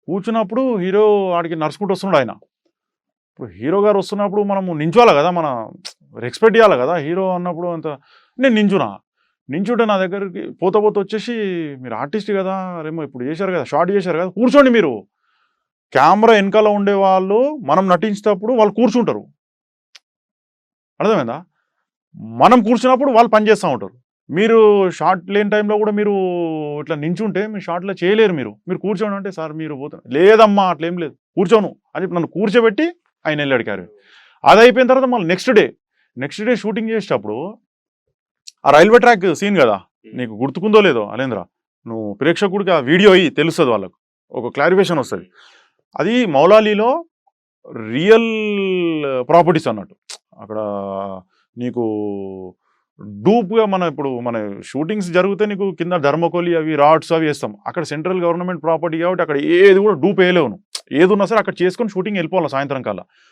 కూర్చున్నప్పుడు హీరో ఆడికి నడుచుకుంటూ వస్తున్నాడు ఆయన. ఇప్పుడు హీరో గారు వస్తున్నప్పుడు మనము నించోవాలి కదా! మన రెస్పెక్ట్ ఇయ్యాలి కదా! హీరో అన్నప్పుడు అంత నేను నించున్నా. నించుంటే నా దగ్గరికి పోతా పోతా వచ్చేసి మీరు ఆర్టిస్ట్ కదా! అరేమో ఇప్పుడు చేశారు కదా! షార్ట్ చేశారు కదా! కూర్చోండి మీరు. కెమెరా ఎనకాల ఉండేవాళ్ళు మనం నటించేటప్పుడు వాళ్ళు కూర్చుంటారు. అర్థమైందా? మనం కూర్చున్నప్పుడు వాళ్ళు పని చేస్తా ఉంటారు. మీరు షాట్ లేని టైంలో కూడా మీరు ఇట్లా నించుంటే మీరు షాట్‌లో చేయలేరు మీరు. మీరు కూర్చోండి అంటే, సార్ మీరు పోతున్నారు. లేదమ్మా అట్లేం లేదు. కూర్చోను అని చెప్పి నన్ను కూర్చోబెట్టి ఆయన ఎళ్ళాడు క్యారీ. అదయిపోయిన తర్వాత మళ్ళీ నెక్స్ట్ డే షూటింగ్ చేసేటప్పుడు ఆ రైల్వే ట్రాక్ సీన్ కదా! నీకు గుర్తుకుందో లేదో అలేంద్ర. నువ్వు ప్రేక్షకుడికి ఆ వీడియో ఇయ్యి తెలుస్తది వాళ్ళకు. ఒక క్లారిఫికేషన్ వస్తది. అది మౌలాలీలో రియల్ ప్రాపర్టీస్ అన్నట్టు. అక్కడ నీకు డూప్‌గా మన షూటింగ్స్ జరిగితే నీకు కింద థర్మోకోలి అవి రాడ్స్ అవి ఏస్తాం. అక్కడ సెంట్రల్ గవర్నమెంట్ ప్రాపర్టీ కాబట్టి అక్కడ ఏది కూడా డూప్ ఏయలేవు నువ్వు. ఏదున్నా సరే అక్కడ చేసుకొని షూటింగ్ ఎళ్ళిపోవాలి సాయంత్రం కల్లా.